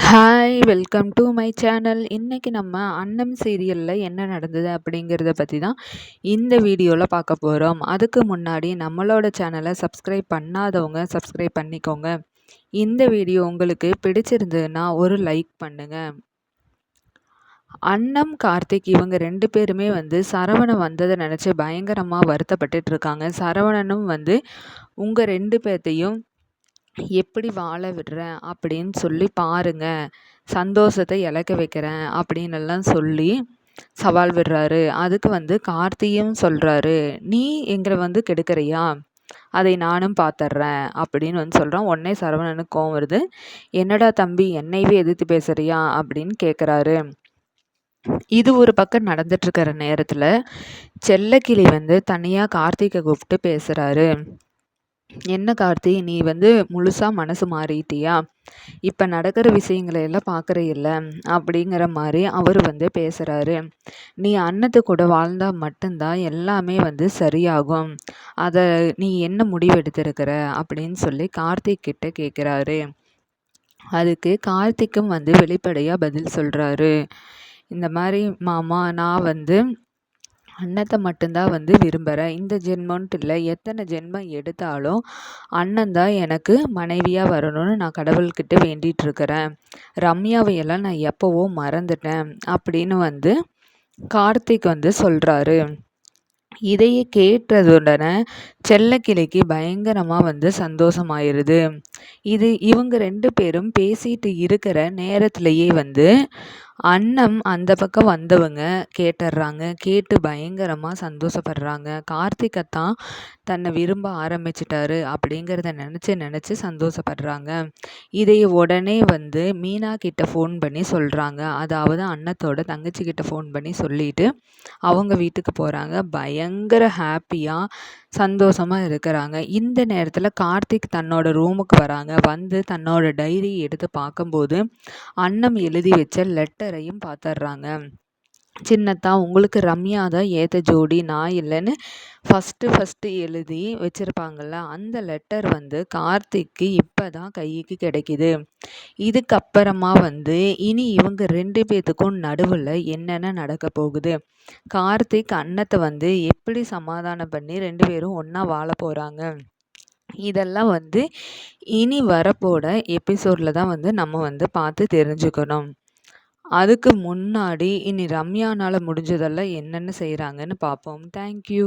Hi welcome to my channel. இன்றைக்கி நம்ம அன்னம் சீரியலில் என்ன நடந்தது அப்படிங்கிறத பற்றி தான் இந்த வீடியோவில் பார்க்க போகிறோம். அதுக்கு முன்னாடி நம்மளோட சேனலை சப்ஸ்கிரைப் பண்ணாதவங்க சப்ஸ்கிரைப் பண்ணிக்கோங்க. இந்த வீடியோ உங்களுக்கு பிடிச்சிருந்ததுன்னா ஒரு லைக் பண்ணுங்கள். அன்னம் கார்த்திக் இவங்க 2 பேருமே சரவணன் வந்ததை நினச்சி பயங்கரமாக வருத்தப்பட்டுட்டு இருக்காங்க. சரவணனும் உங்கள் 2 பேர்த்தையும் எப்படி வாழ விடுறேன் அப்படின்னு சொல்லி பாருங்க, சந்தோஷத்தை இழக்க வைக்கிறேன் அப்படின்னு எல்லாம் சொல்லி சவால் விடுறாரு. அதுக்கு கார்த்தியும் சொல்கிறாரு, நீ எங்களை கெடுக்கிறியா, அதை நானும் பார்த்துட்றேன் அப்படின்னு சொல்கிறான். உடனே சரவணனுக்கு கோவம் வருது. என்னடா தம்பி, என்னையவே எதிர்த்து பேசுறியா அப்படின்னு கேட்குறாரு. இது ஒரு பக்கம் நடந்துட்டுருக்கிற நேரத்தில் செல்லக்கிளி தனியாக கார்த்திகை கூப்பிட்டு பேசுகிறாரு. என்ன கார்த்தி, நீ முழுசாக மனசு மாறிட்டியா, இப்போ நடக்கிற விஷயங்களை எல்லாம் பார்க்குறையில்ல அப்படிங்கிற மாதிரி அவர் பேசுகிறாரு. நீ அன்னத்து கூட வாழ்ந்தால் மட்டும்தான் எல்லாமே சரியாகும், அதை நீ என்ன முடிவு எடுத்திருக்கிற அப்படின்னு சொல்லி கார்த்திக் கிட்ட கேட்குறாரு. அதுக்கு கார்த்திக்கும் வெளிப்படையாக பதில் சொல்கிறாரு. இந்த மாதிரி மாமா, நான் அன்னத்தை மட்டும்தான் விரும்புகிறேன். இந்த ஜென்மன்ட்டு இல்லை, எத்தனை ஜென்மம் எடுத்தாலும் அண்ணன் தான் எனக்கு மனைவியாக வரணும்னு நான் கடவுள்கிட்ட வேண்டிகிட்ருக்கிறேன். ரம்யாவையெல்லாம் நான் எப்போவோ மறந்துட்டேன் அப்படின்னு கார்த்திக் சொல்கிறாரு. இதையே கேட்டதுடனே செல்லக்கிளிக்கு பயங்கரமாக சந்தோஷமாயிருது. இவங்க 2 பேரும் பேசிட்டு இருக்கிற நேரத்திலேயே அன்னம் அந்த பக்கம் வந்தவங்க கேட்டுடுறாங்க. கேட்டு பயங்கரமாக சந்தோஷப்படுறாங்க. கார்த்திகைத்தான் தன்னை விரும்ப ஆரம்பிச்சிட்டாரு அப்படிங்கிறத நினச்சி சந்தோஷப்படுறாங்க. இதை உடனே மீனா கிட்ட ஃபோன் பண்ணி சொல்கிறாங்க. அதாவது அன்னத்தோட தங்கச்சிக்கிட்ட ஃபோன் பண்ணி சொல்லிட்டு அவங்க வீட்டுக்கு போகிறாங்க. பயங்கர ஹாப்பியாக சந்தோஷமாக இருக்கிறாங்க. இந்த நேரத்தில் கார்த்திக் தன்னோட ரூமுக்கு வராங்க. தன்னோட டைரி எடுத்து பார்க்கும்போது அன்னம் எழுதி வச்ச லெட்டரையும் பார்த்துட்றாங்க. சின்னத்தா, உங்களுக்கு ரம்யா தான் ஏற்ற ஜோடி, நான் இல்லைன்னு ஃபஸ்ட்டு எழுதி வச்சுருப்பாங்கள்ல, அந்த லெட்டர் கார்த்திக்கு இப்போ தான் கைக்கு கிடைக்கிது. இதுக்கப்புறமா இனி இவங்க 2 பேர்த்துக்கும் நடுவில் என்னென்ன நடக்க போகுது, கார்த்திக் அன்னத்தை எப்படி சமாதானம் பண்ணி 2 பேரும் ஒன்றா வாழ போகிறாங்க, இதெல்லாம் இனி வரப்போட எபிசோடில் தான் நம்ம பார்த்து தெரிஞ்சுக்கணும். அதுக்கு முன்னாடி இனி ரம்யானால் முடிஞ்சதெல்லாம் என்னென்ன செய்கிறாங்கன்னு பார்ப்போம். தேங்க்யூ.